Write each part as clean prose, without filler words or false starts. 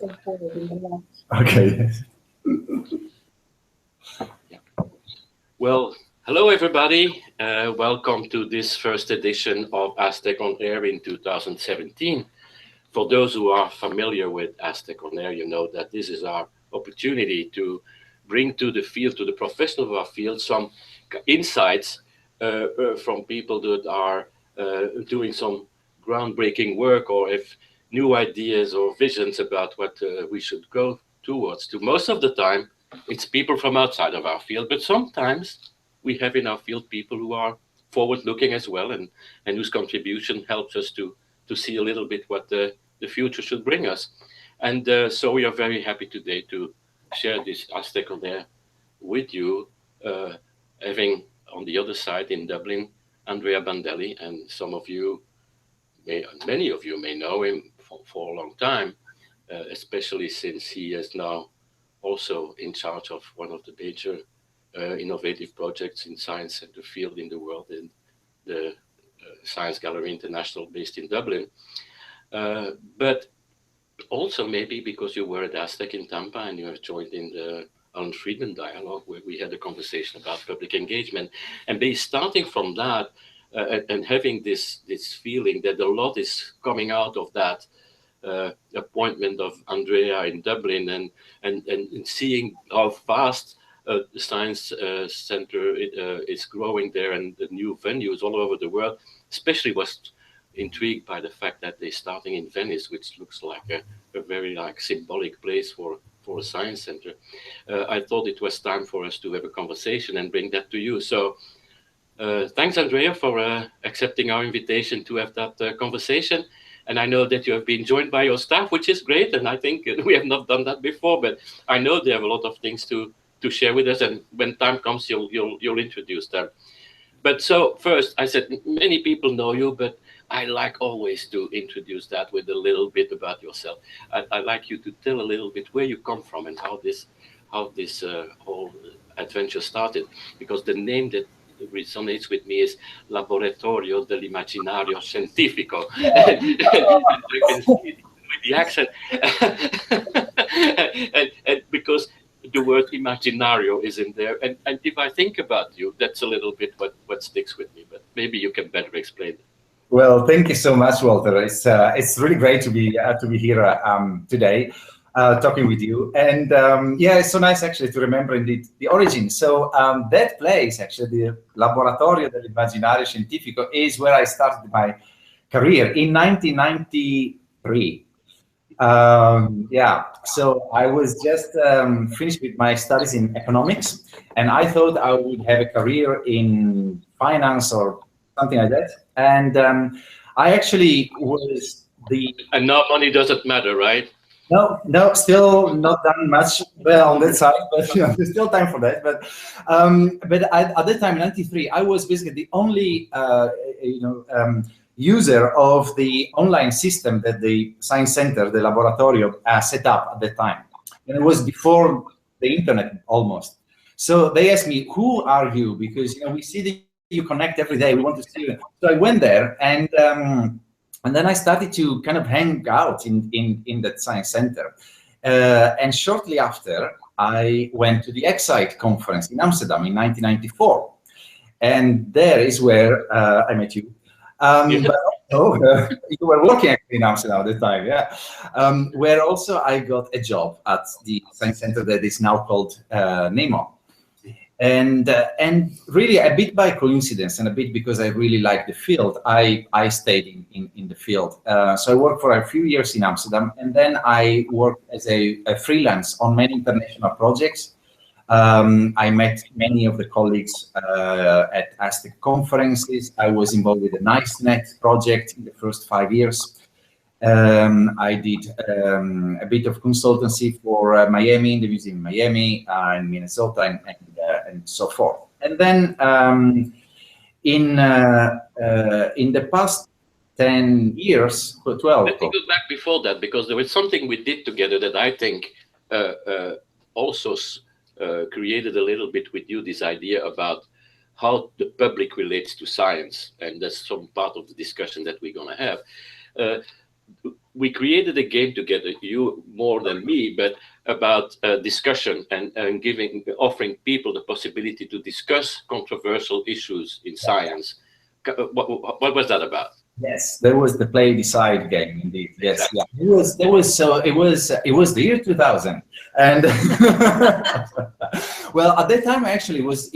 Okay. Well, hello everybody. Welcome to this first edition of ASTC On Air in 2017. For those who are familiar with ASTC On Air, you know that this is our opportunity to bring to the field, to the professionals of our field, some insights from people that are doing some groundbreaking work, or if new ideas or visions about what we should go towards. To most of the time, it's people from outside of our field, but sometimes we have in our field people who are forward-looking as well, and whose contribution helps us to see a little bit what the future should bring us. And so we are very happy today to share this ASTC On Air with you, having on the other side in Dublin, Andrea Bandelli, and many of you may know him for a long time, especially since he is now also in charge of one of the major innovative projects in science and the field in the world, in the Science Gallery International based in Dublin. But also maybe because you were at ASTC in Tampa and you have joined in the Alan Friedman dialogue, where we had a conversation about public engagement, and starting from that and having this feeling that a lot is coming out of that appointment of Andrea in Dublin, and seeing how fast the Science Center is growing there, and the new venues all over the world. Especially was intrigued by the fact that they're starting in Venice, which looks like a very symbolic place for a science center. I thought it was time for us to have a conversation and bring that to you. So thanks, Andrea, for accepting our invitation to have that conversation. And I know that you have been joined by your staff, which is great. And I think we have not done that before, but I know they have a lot of things to share with us. And when time comes, you'll introduce them. But so first, I said, many people know you, but I like always to introduce that with a little bit about yourself. I'd like you to tell a little bit where you come from and how this whole adventure started, because the name that resonates with me is Laboratorio dell'Immaginario Scientifico. Yeah. I can see it with the accent. and because the word imaginario is in there, and if I think about you, that's a little bit what sticks with me, but maybe you can better explain it. Well, thank you so much, Walter. It's really great to be here today, talking with you. And yeah, it's so nice actually to remember indeed the origin. So that place, actually, the Laboratorio dell'Immaginario Scientifico, is where I started my career in 1993. Yeah, so I was just finished with my studies in economics, and I thought I would have a career in finance or something like that. And I actually was And now money doesn't matter, right? No, still not done much well on that side, but there's still time for that. But at that time, in '93, I was basically the only user of the online system that the Science Center, the Laboratorio, set up at that time. And it was before the internet almost. So they asked me, who are you? Because we see that you connect every day. We want to see you. So I went there, and then I started to kind of hang out in that Science Center. And shortly after, I went to the Excite conference in Amsterdam in 1994. And there is where I met you. But also, you were working actually in Amsterdam at the time, yeah. Where also I got a job at the Science Center that is now called NEMO. And really a bit by coincidence and a bit because I really like the field, I stayed in the field. So I worked for a few years in Amsterdam, and then I worked as a freelance on many international projects. I met many of the colleagues at ASTC conferences. I was involved with the NiceNet project in the first 5 years. I did a bit of consultancy for Miami, the museum in Miami, and Minnesota, and so forth. And then in the past 10 years, 12. Let me go back before that, because there was something we did together that I think also created a little bit with you this idea about how the public relates to science, and that's some part of the discussion that we're going to have. we created a game together, you more than me, but about discussion and offering people the possibility to discuss controversial issues in science. What was that about? Yes, there was the play decide game indeed. Yes, Exactly. yeah. It was the year 2000, and well, at that time actually it was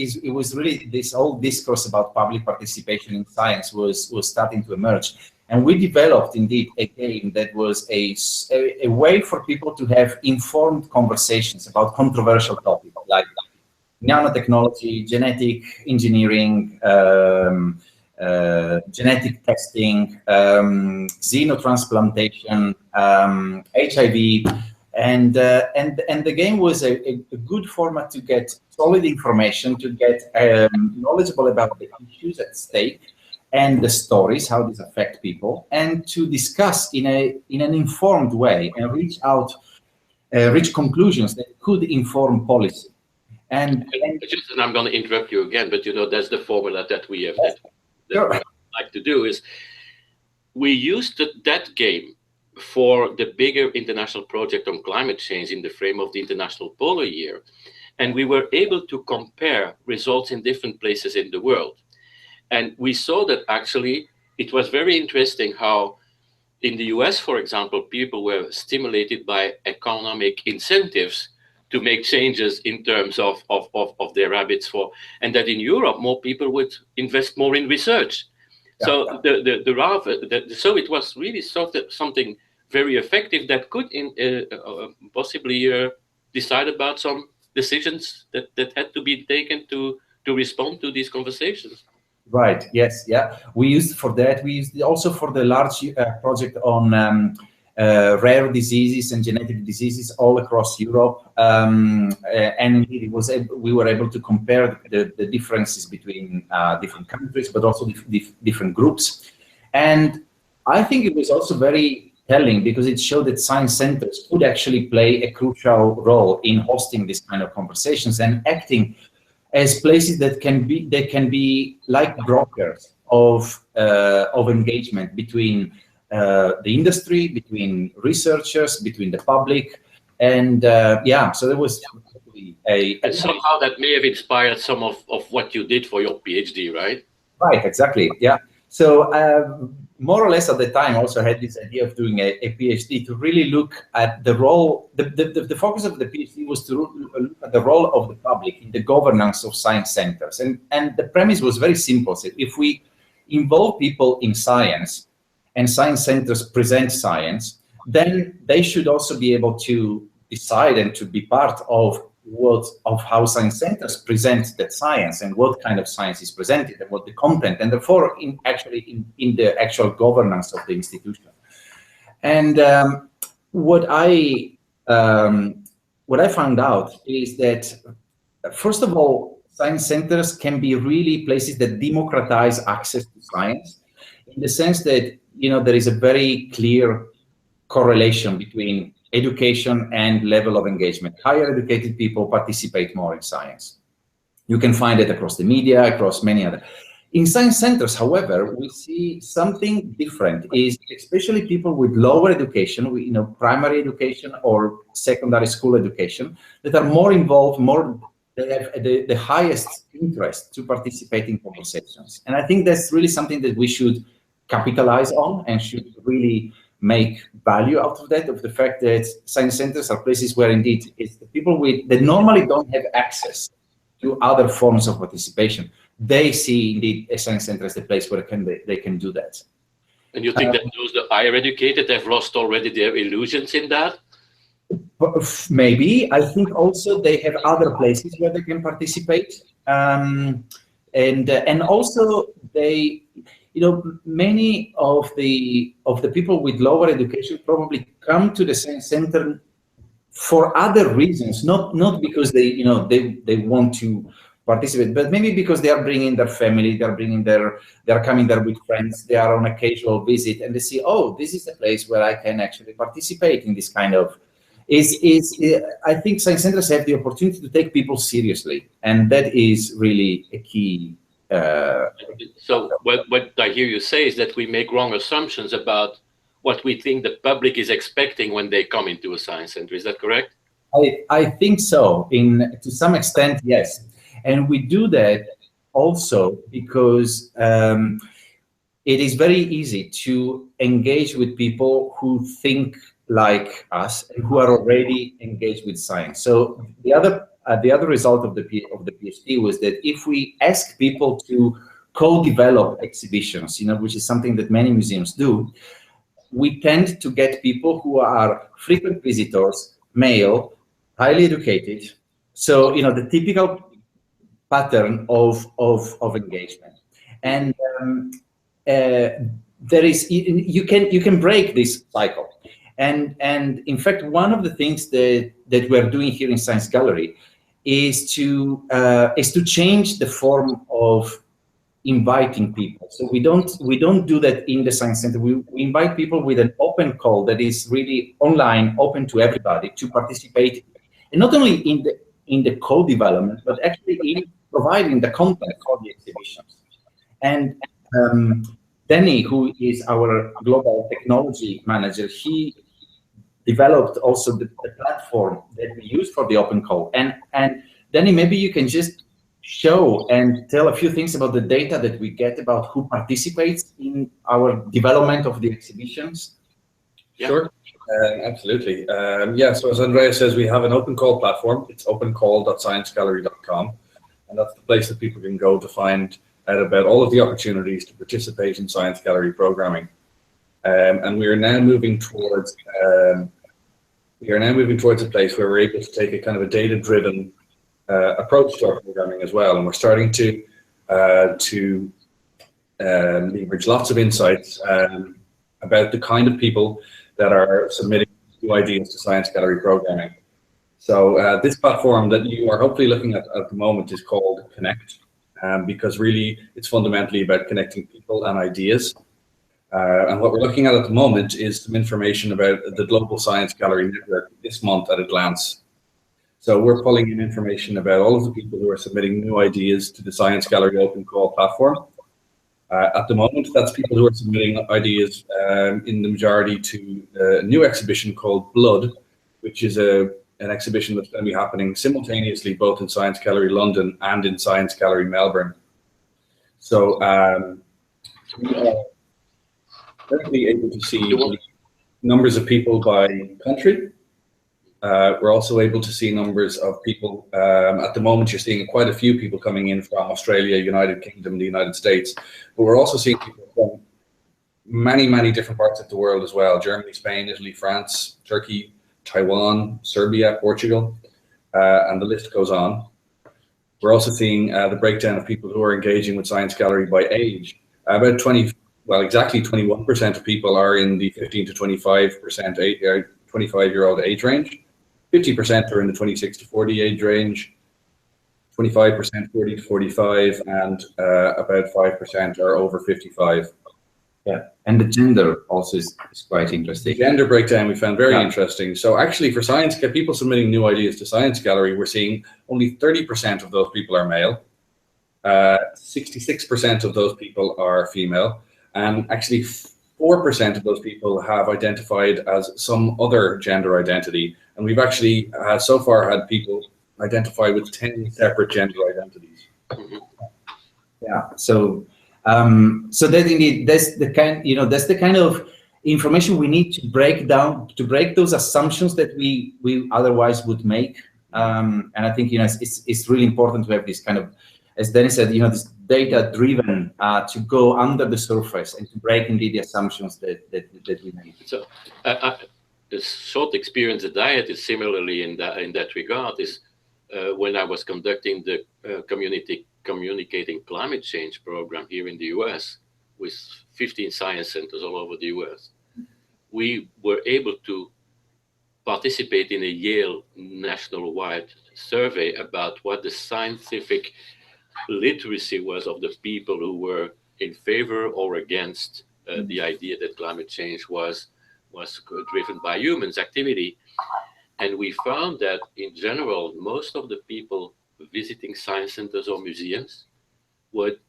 really this whole discourse about public participation in science was starting to emerge, and we developed indeed a game that was a way for people to have informed conversations about controversial topics like nanotechnology, genetic engineering. Genetic testing, xenotransplantation, HIV, and the game was a good format to get solid information, to get knowledgeable about the issues at stake and the stories, how these affect people, and to discuss in an informed way and reach conclusions that could inform policy. And I'm going to interrupt you again, but that's the formula that we have. Yes. Sure. What I like to do is we used that game for the bigger international project on climate change in the frame of the International Polar Year. And we were able to compare results in different places in the world. And we saw that actually it was very interesting how in the US, for example, people were stimulated by economic incentives to make changes in terms of their habits and that in Europe more people would invest more in research. Yeah. So so it was really something very effective that could possibly decide about some decisions that had to be taken to respond to these conversations. Right. Yes. Yeah. We used for that. We used it also for the large project on rare diseases and genetic diseases all across Europe, and indeed we were able to compare the differences between different countries, but also different groups. And I think it was also very telling because it showed that science centers could actually play a crucial role in hosting this kind of conversations and acting as places that can be like brokers of engagement between the industry, between researchers, between the public, and so there was and somehow that may have inspired some of what you did for your PhD, right? Right, exactly. Yeah. So more or less at the time, I also had this idea of doing a PhD to really look at the role. The focus of the PhD was to look at the role of the public in the governance of science centers, and the premise was very simple. So if we involve people in science, and science centers present science, then they should also be able to decide and to be part of how science centers present that science and what kind of science is presented and what the content, and therefore in the actual governance of the institution. And what I found out is that, first of all, science centers can be really places that democratize access to science, in the sense that there is a very clear correlation between education and level of engagement. Higher educated people participate more in science. You can find it across the media, across many other. In science centers, however, we see something different, is especially people with lower education, primary education or secondary school education, that are more involved, they have the highest interest to participate in conversations. And I think that's really something that we should capitalize on and should really make value out of that, of the fact that science centers are places where indeed it's the people that normally don't have access to other forms of participation. They see indeed a science center as the place where they can do that. And you think that those that are higher educated have lost already their illusions in that? Maybe. I think also they have other places where they can participate, and also they. Many of the people with lower education probably come to the science center for other reasons, not because they want to participate, but maybe because they are bringing their family, they are coming there with friends, they are on a casual visit, and they see, oh, this is a place where I can actually participate in this kind of. I think science centers have the opportunity to take people seriously, and that is really a key. So what I hear you say is that we make wrong assumptions about what we think the public is expecting when they come into a science center. Is that correct? I think so. To some extent, yes. And we do that also because it is very easy to engage with people who think like us and who are already engaged with science. So the other result of the PhD was that if we ask people to co-develop exhibitions, which is something that many museums do, we tend to get people who are frequent visitors, male, highly educated. So the typical pattern of engagement, and there is you can break this cycle, and in fact one of the things that we're doing here in Science Gallery is to change the form of inviting people. So we don't do that in the Science Center. We invite people with an open call that is really online, open to everybody to participate, and not only in the co-development, but actually in providing the content for the exhibitions. And Danny, who is our global technology manager, he developed also the platform that we use for the open call. And Danny, maybe you can just show and tell a few things about the data that we get about who participates in our development of the exhibitions. Yeah. Sure, absolutely. Yeah, so as Andrea says, we have an open call platform. It's opencall.sciencegallery.com, and that's the place that people can go to find out about all of the opportunities to participate in Science Gallery programming. And we are now moving towards a place where we're able to take a kind of a data-driven approach to our programming as well, and we're starting to leverage lots of insights about the kind of people that are submitting new ideas to Science Gallery programming. So this platform that you are hopefully looking at the moment is called Connect, because really it's fundamentally about connecting people and ideas. And what we're looking at the moment is some information about the Global Science Gallery Network this month at a glance. So we're pulling in information about all of the people who are submitting new ideas to the Science Gallery Open Call platform. At the moment, that's people who are submitting ideas in the majority to a new exhibition called Blood, which is an exhibition that's going to be happening simultaneously both in Science Gallery London and in Science Gallery Melbourne. So we are currently able to see numbers of people by country. We're also able to see numbers of people. At the moment, you're seeing quite a few people coming in from Australia, United Kingdom, the United States, but we're also seeing people from many, many different parts of the world as well: Germany, Spain, Italy, France, Turkey, Taiwan, Serbia, Portugal, and the list goes on. We're also seeing the breakdown of people who are engaging with Science Gallery by age. About exactly 21% of people are in the 15 to 25-year-old age range. 50% are in the 26 to 40 age range, 25% 40 to 45, and about 5% are over 55. Yeah, and the gender also is quite interesting. The gender breakdown we found very interesting. So actually for people submitting new ideas to Science Gallery, we're seeing only 30% of those people are male, 66% of those people are female, and actually 4% of those people have identified as some other gender identity. And we've actually so far had people identify with 10 separate gender identities. Yeah, so that indeed, that's the kind of information we need to break down, to break those assumptions that we otherwise would make. And I think it's really important to have this kind of, as Dennis said, this data-driven to go under the surface and to break indeed the assumptions that we make. So the short experience that I had is similarly in that regard. Is when I was conducting the communicating climate change program here in the US with 15 science centers all over the US, we were able to participate in a Yale national-wide survey about what the scientific literacy was of the people who were in favor or against the idea that climate change was driven by humans' activity. And we found that in general, most of the people visiting science centers or museums would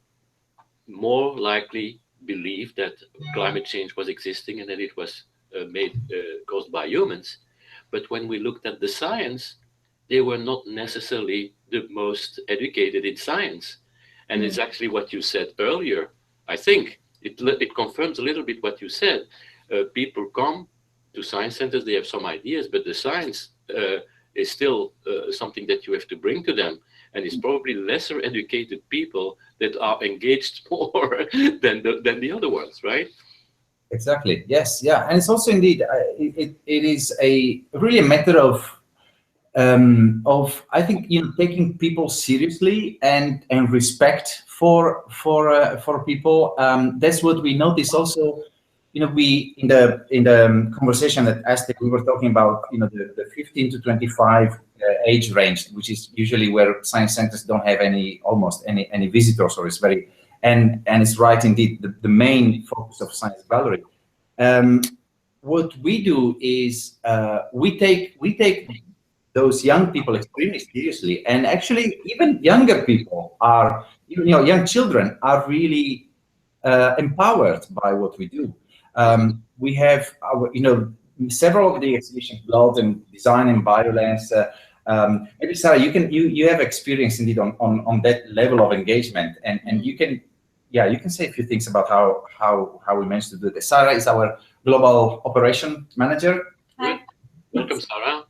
more likely believed that climate change was existing and that it was caused by humans. But when we looked at the science, they were not necessarily the most educated in science. And it's actually what you said earlier. I think it confirms a little bit what you said. People come to science centers, they have some ideas, but the science is still something that you have to bring to them. And it's probably lesser educated people that are engaged more than the other ones, right? Exactly. Yes. Yeah. And it's also indeed it is really a matter of I think taking people seriously and respect for people. That's what we notice also. We in the conversation at ASTC, we were talking about the 15 to 25 age range, which is usually where science centers don't have almost any visitors, or it's very and it's right indeed the main focus of Science Gallery. What we do is we take those young people extremely seriously, and actually even younger people are young children are really empowered by what we do. We have our, several of the exhibitions, Blood and Design and Violence. Maybe Sarah, you have experience indeed on that level of engagement, and you can say a few things about how we managed to do this. Sarah is our global operation manager. Hi. Welcome, Sarah.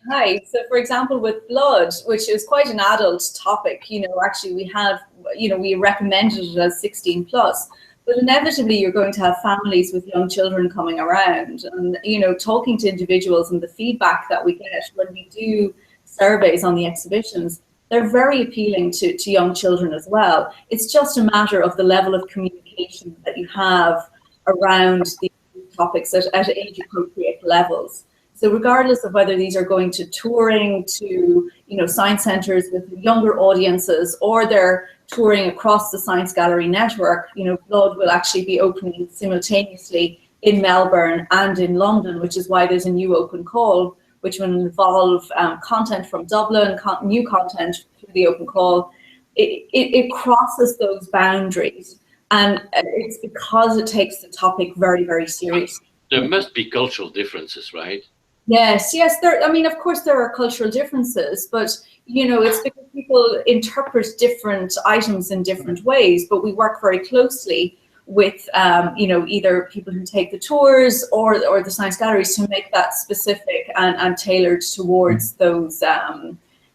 Hi. So, for example, with Blood, which is quite an adult topic, actually we recommended it as 16 plus. But inevitably, you're going to have families with young children coming around, and talking to individuals, and the feedback that we get when we do surveys on the exhibitions, they're very appealing to young children as well. It's just a matter of the level of communication that you have around these topics at age-appropriate levels. So regardless of whether these are going to touring to science centers with younger audiences, or they're touring across the Science Gallery network, Blood will actually be opening simultaneously in Melbourne and in London, which is why there's a new open call, which will involve content from Dublin, new content through the open call. It crosses those boundaries, and it's because it takes the topic very, very seriously. There must be cultural differences, right? Yes. Of course there are cultural differences, but it's because people interpret different items in different ways. But we work very closely with either people who take the tours or the science galleries to make that specific and tailored towards those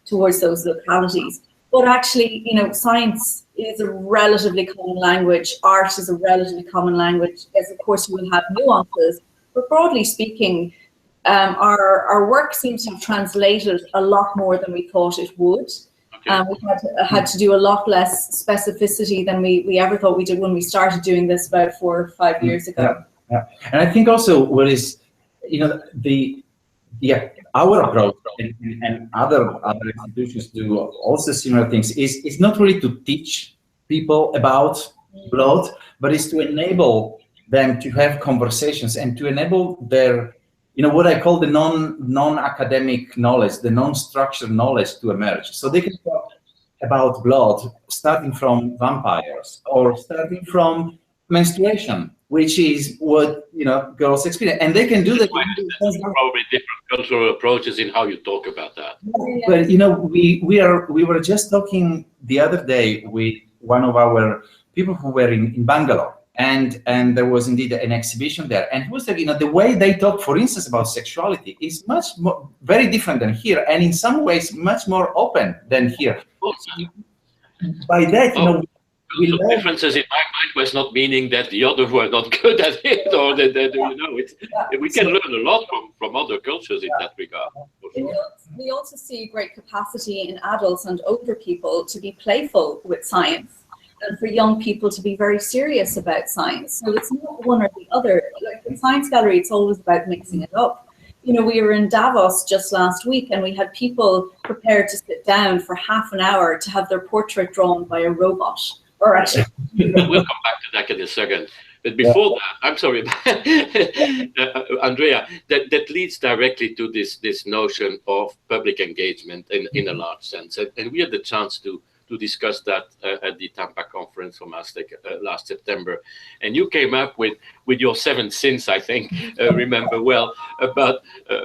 localities. But actually, science is a relatively common language. Art is a relatively common language. Yes, of course, you will have nuances, but broadly speaking, our work seems to have translated a lot more than we thought it would. Okay. We had to do a lot less specificity than we ever thought we did when we started doing this about 4 or 5 years ago. Yeah. And I think also what is, our approach and other institutions do also similar things is not really to teach people about blood, but is to enable them to have conversations and to enable their what I call the non-academic knowledge, the non-structured knowledge to emerge. So they can talk about blood starting from vampires or starting from menstruation, which is what girls experience, and they can do that. Probably different cultural approaches in how you talk about that. But we were just talking the other day with one of our people who were in Bangalore. And there was indeed an exhibition there, and it was the way they talk, for instance, about sexuality is very different than here, and in some ways much more open than here. By that, the differences in my mind was not meaning that the others were not good at it, or that we can learn a lot from other cultures in that regard. Sure. We also see great capacity in adults and older people to be playful with science, and for young people to be very serious about science. So it's not one or the other. Like the Science Gallery, it's always about mixing it up. We were in Davos just last week, and we had people prepared to sit down for half an hour to have their portrait drawn by a robot. Or actually, we'll come back to that in a second. But before that, I'm sorry, Andrea, that leads directly to this notion of public engagement in a large sense. And we had the chance to to discuss that at the Tampa conference from Aztec last September, and you came up with your 7 sins, I think, remember well, about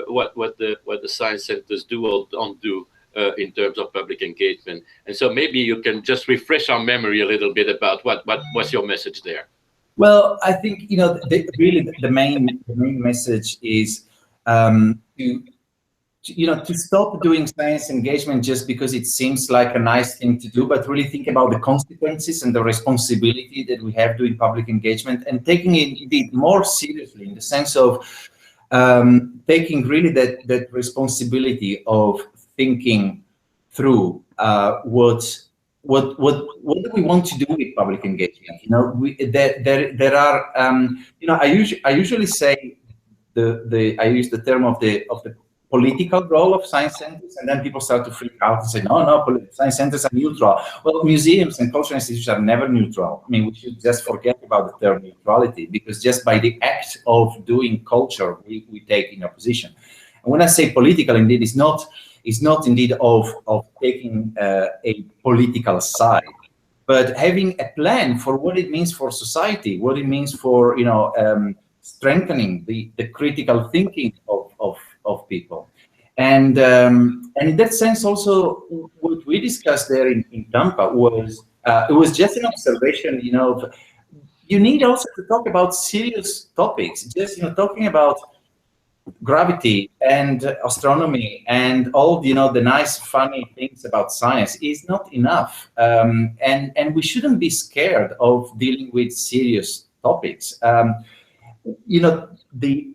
what the science centers do or don't do in terms of public engagement. And so maybe you can just refresh our memory a little bit about what was your message there. Well, I think, you know, really the main message is to stop doing science engagement just because it seems like a nice thing to do, but really think about the consequences and the responsibility that we have doing public engagement, and taking it indeed more seriously in the sense of taking really that responsibility of thinking through what do we want to do with public engagement. You know, there are you know, I usually say I use the term of the political role of science centers, and then people start to freak out and say, no, science centers are neutral. Well, museums and cultural institutions are never neutral. I mean, we should just forget about the term neutrality, because just by the act of doing culture, we take in a position. And when I say political, indeed, it's not indeed of taking a political side, but having a plan for what it means for society, what it means for, you know, strengthening the critical thinking of people. And in that sense, also, what we discussed there in Tampa was, it was just an observation, you know, you need also to talk about serious topics. Just, you know, talking about gravity and astronomy and all, you know, the nice, funny things about science is not enough. And we shouldn't be scared of dealing with serious topics. You know, the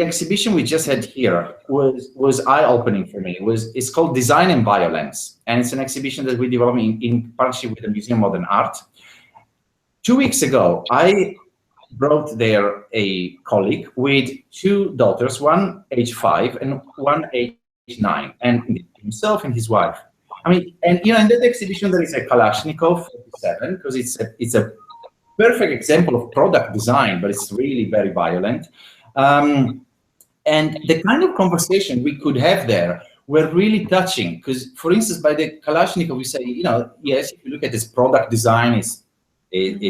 exhibition we just had here was eye-opening for me. It's called Design and Violence, and it's an exhibition that we developed in partnership with the Museum of Modern Art. 2 weeks ago, I brought there a colleague with 2 daughters, one age 5 and one age 9, and himself and his wife. I mean, and you know, in that exhibition there is a Kalashnikov 47, because it's a perfect example of product design, but it's really very violent. And the kind of conversation we could have there were really touching, because, for instance, by the Kalashnikov, we say, you know, yes, if you look at this product design, is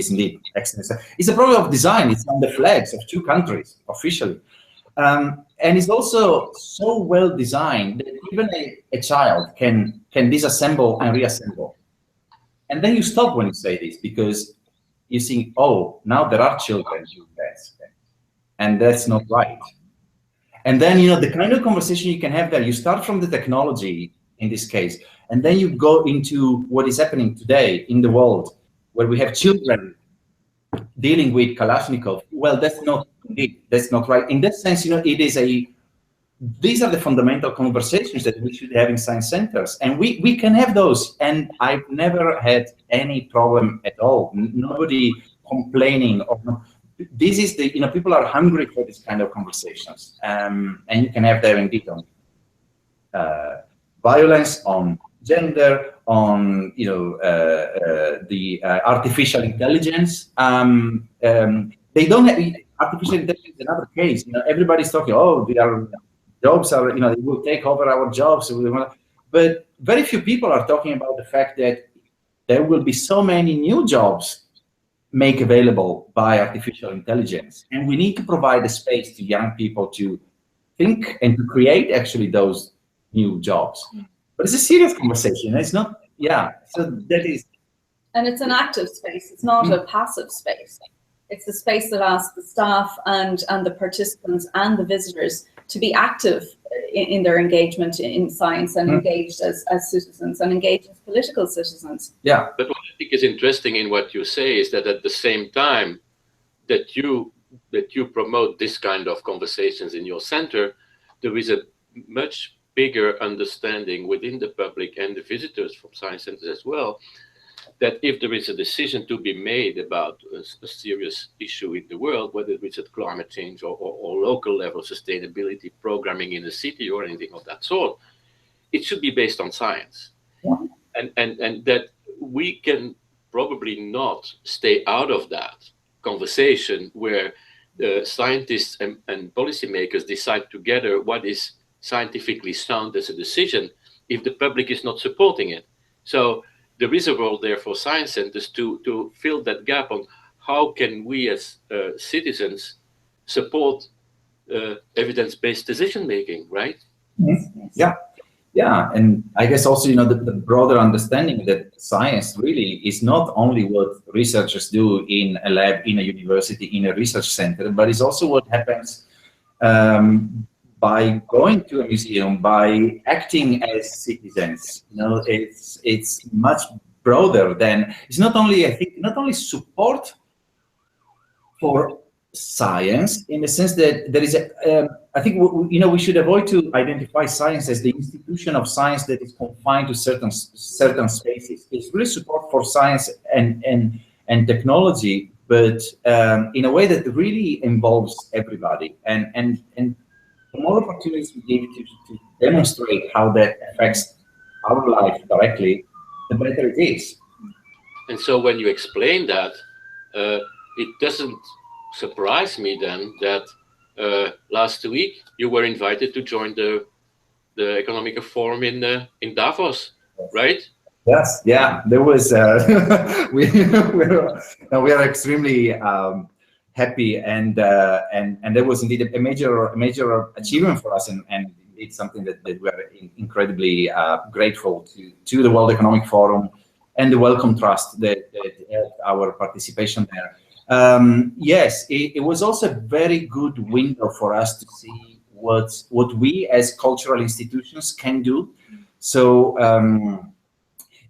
indeed excellent. It's a product of design. It's on the flags of 2 countries officially, and it's also so well designed that even a child can disassemble and reassemble. And then you stop when you say this, because you think, oh, now there are children doing that, and that's not right. And then, you know, the kind of conversation you can have there, you start from the technology in this case, and then you go into what is happening today in the world, where we have children dealing with Kalashnikov. Well, that's not right. In that sense, you know, these are the fundamental conversations that we should have in science centers, and we can have those. And I've never had any problem at all. Nobody complaining or no. This is you know, people are hungry for this kind of conversations, and you can have them indeed on violence, on gender, on, you know, the artificial intelligence. They don't have artificial intelligence. Another case, you know, everybody's talking, oh, jobs are, you know, they will take over our jobs, but very few people are talking about the fact that there will be so many new jobs make available by artificial intelligence, and we need to provide a space to young people to think and to create actually those new jobs. But it's a serious conversation. It's not, yeah. So that is, and it's an active space. It's not a passive space. It's a space that asks the staff and the participants and the visitors to be active in their engagement in science, and engaged as citizens, and engaged as political citizens. Yeah. But what I think is interesting in what you say is that at the same time that you promote this kind of conversations in your center, there is a much bigger understanding within the public and the visitors from science centers as well, that if there is a decision to be made about a serious issue in the world, whether it's at climate change or local level sustainability programming in the city or anything of that sort, it should be based on science. Yeah. And that we can probably not stay out of that conversation where the scientists and policymakers decide together what is scientifically sound as a decision if the public is not supporting it. So there is a role there for science centers to fill that gap on how can we as citizens support evidence-based decision making, right? Yeah. Yeah, and I guess also, the broader understanding that science really is not only what researchers do in a lab, in a university, in a research center, but it's also what happens by going to a museum, by acting as citizens. It's much broader than, it's not only, I think, not only support for science, in the sense that there is I think we should avoid to identify science as the institution of science that is confined to certain spaces. It's really support for science and technology, but in a way that really involves everybody. And the more opportunities we give to demonstrate how that affects our life directly, the better it is. And so when you explain that, it doesn't surprise me then that last week you were invited to join the Economic Forum in Davos, right? Yes, yeah, there was. We are extremely happy, and there was indeed a major achievement for us, and it's something that we are incredibly grateful to the World Economic Forum and the Wellcome Trust that helped our participation there. Yes, it was also a very good window for us to see what we as cultural institutions can do. So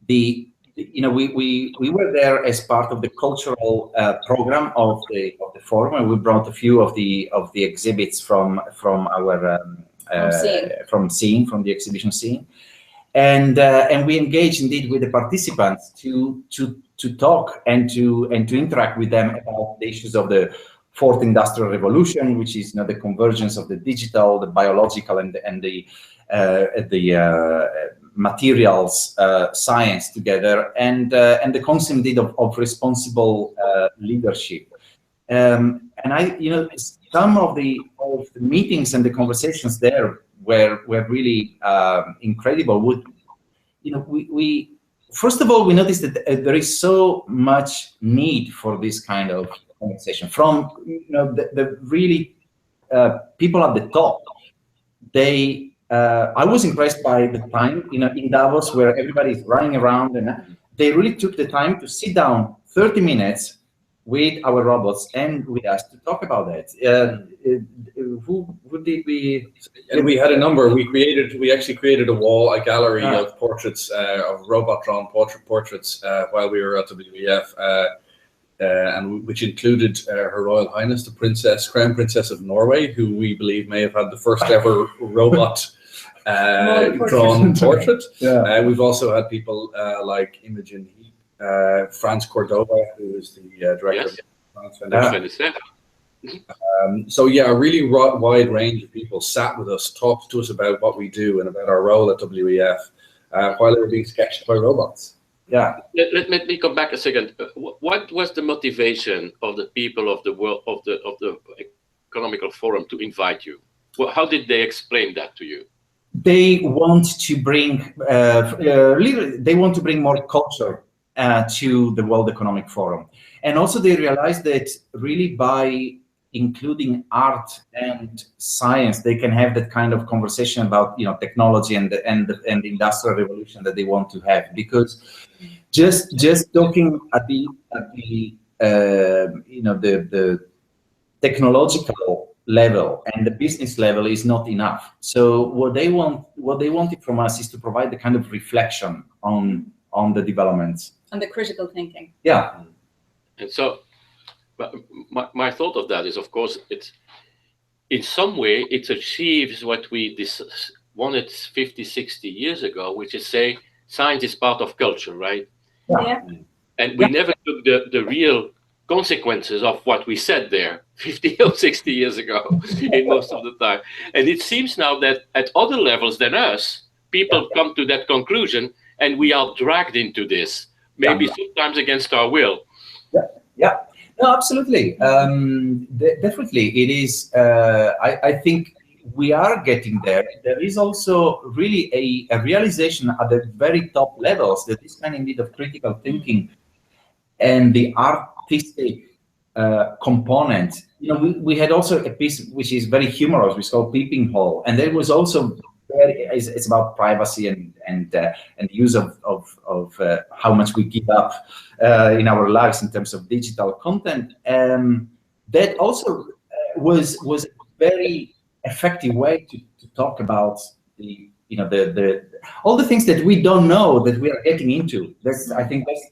we were there as part of the cultural program of the forum, and we brought a few of the exhibits from our from the exhibition scene, and we engaged indeed with the participants to talk and to interact with them about the issues of the fourth industrial revolution, which is the convergence of the digital, the biological, and the materials science together, and the concept indeed of responsible leadership. And some of the meetings and the conversations there were really incredible. We first of all, we noticed that there is so much need for this kind of conversation from the really people at the top. I was impressed by the time in Davos, where everybody is running around, and they really took the time to sit down 30 minutes with our robots and with us to talk about that. Who did we? And we had a number. We actually created a gallery of portraits, of robot-drawn portraits while we were at WEF, and which included Her Royal Highness, the Crown Princess of Norway, who we believe may have had the first ever robot drawn portrait. Yeah. We've also had people like Imogen Heap, Franz Cordova, who is the director of the France Foundation. So yeah, a really wide range of people sat with us, talked to us about what we do and about our role at WEF while they were being sketched by robots. Yeah. Let me come back a second. What was the motivation of the people of the world of the Economical Forum to invite you? Well, how did they explain that to you? They want to bring more culture to the World Economic Forum, and also they realize that really by including art and science, they can have that kind of conversation about technology and the industrial revolution that they want to have. Because just talking at the technological level and the business level is not enough. So what they wanted from us is to provide the kind of reflection on the developments and the critical thinking. Yeah. And so my thought of that is, of course, it's in some way it achieves what we wanted 50, 60 years ago, which is say science is part of culture, right? Yeah. And we never took the real consequences of what we said there 50 or 60 years ago in most of the time. And it seems now that at other levels than us, people come to that conclusion, and we are dragged into this, maybe sometimes against our will. Yeah. No, absolutely. Definitely, it is. I think we are getting there, there is also really a realization at the very top levels that this kind indeed of critical thinking and the artistic component. We had also a piece which is very humorous, which is called Peeping Hole, and there was also it's about privacy and the use of how much we give up in our lives in terms of digital content. That also was a very effective way to talk about the all the things that we don't know that we are getting into. I think that's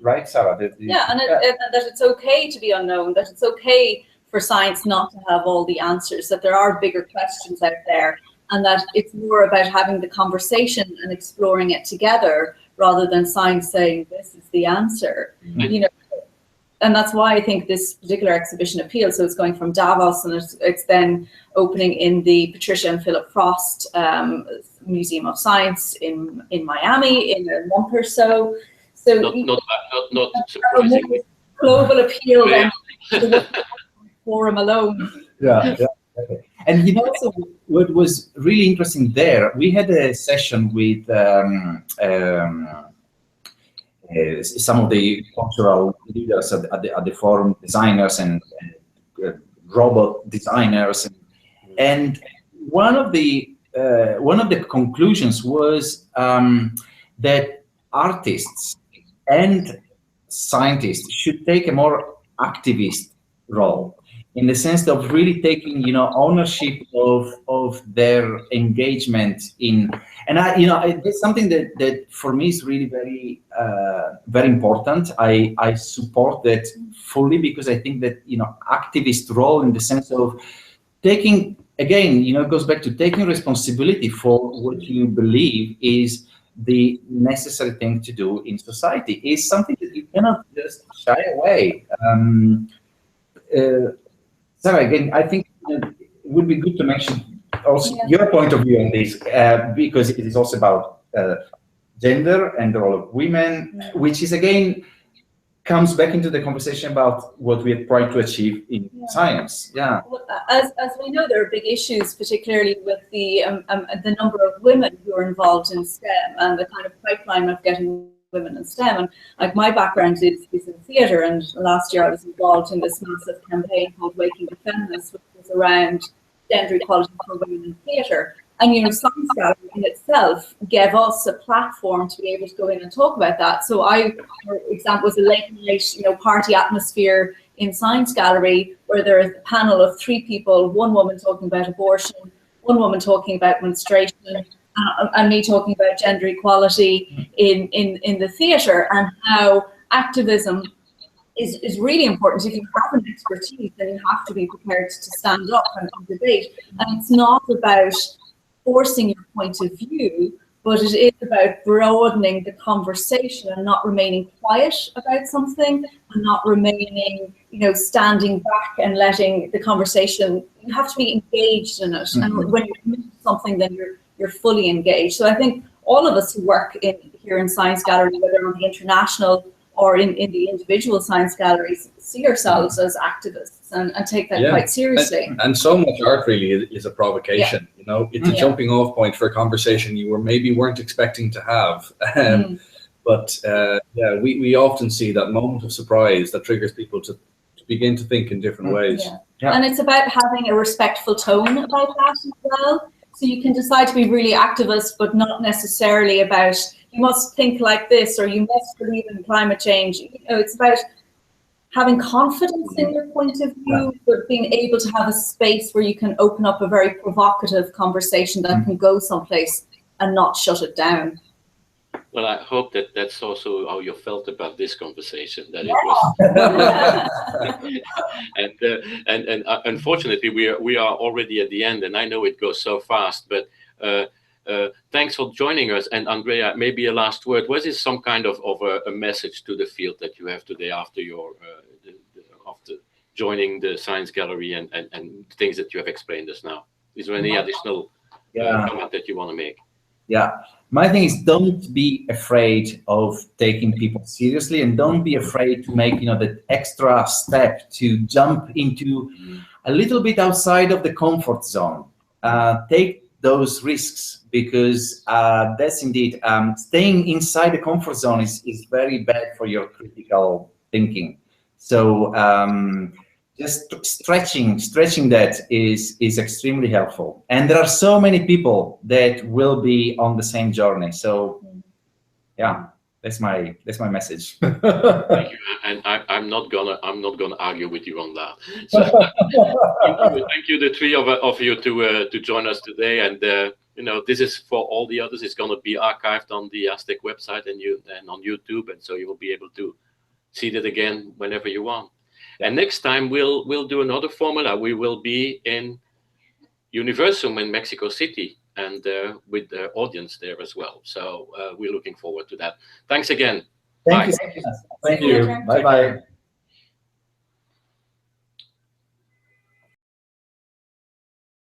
right, Sarah. And that it's okay to be unknown, that it's okay for science not to have all the answers, that there are bigger questions out there, and that it's more about having the conversation and exploring it together rather than science saying this is the answer. And that's why I think this particular exhibition appeals. So it's going from Davos, and it's then opening in the Patricia and Philip Frost Museum of Science in Miami in a month or so. So not surprisingly. Global appeal then to the forum alone. Yeah. And also what was really interesting there, we had a session with some of the cultural leaders at the forum, designers and robot designers, and one of the conclusions was that artists and scientists should take a more activist role, in the sense of really taking ownership of their engagement in, and it's something that for me is really very very important. I support that fully, because I think that activist role in the sense of taking, again, it goes back to taking responsibility for what you believe is the necessary thing to do in society, is something that you cannot just shy away. Sarah, again, I think it would be good to mention also your point of view on this, because it is also about gender and the role of women, which is, again, comes back into the conversation about what we are trying to achieve in science. Well, as we know, there are big issues, particularly with the number of women who are involved in STEM and the kind of pipeline of getting women in STEM. And like, my background is in theatre, and last year I was involved in this massive campaign called Waking the Feminists, which was around gender equality for women in theatre. And Science Gallery in itself gave us a platform to be able to go in and talk about that. So I, for example, was a late night party atmosphere in Science Gallery, where there is a panel of 3 people, one woman talking about abortion, one woman talking about menstruation, and me talking about gender equality in the theatre, and how activism is really important. If you have an expertise, then you have to be prepared to stand up and debate. And it's not about forcing your point of view, but it is about broadening the conversation and not remaining quiet about something, and not remaining, standing back and letting the conversation. You have to be engaged in it, and when you're committed to something, then you're fully engaged. So I think all of us who work here in Science Gallery, whether on the international or in the individual science galleries, see ourselves as activists and take that quite seriously. And so much art really is a provocation. It's a jumping off point for a conversation you weren't expecting to have. But we often see that moment of surprise that triggers people to begin to think in different ways. And it's about having a respectful tone about that as well. So you can decide to be really activist, but not necessarily about, you must think like this, or you must believe in climate change. It's about having confidence in your point of view, but being able to have a space where you can open up a very provocative conversation that can go someplace and not shut it down. Well, I hope that that's also how you felt about this conversation, that it was. and unfortunately, we are already at the end, and I know it goes so fast. But thanks for joining us. And Andrea, maybe a last word. Was this some kind of a message to the field that you have today after your after joining the Science Gallery and things that you have explained us now? Is there any additional comment that you want to make? My thing is, don't be afraid of taking people seriously, and don't be afraid to make the extra step to jump into a little bit outside of the comfort zone. take those risks, because that's indeed staying inside the comfort zone is very bad for your critical thinking. So just stretching that is extremely helpful. And there are so many people that will be on the same journey. So yeah, that's my message. Thank you. And I'm not gonna argue with you on that. So thank you, the three of you to join us today. And you know, this is for all the others. It's gonna be archived on the ASTC website and on YouTube, and so you will be able to see that again whenever you want. And next time we'll do another formula. We will be in Universum in Mexico City, and with the audience there as well. So we're looking forward to that. Thanks again. Thank you. Thank you. Bye-bye.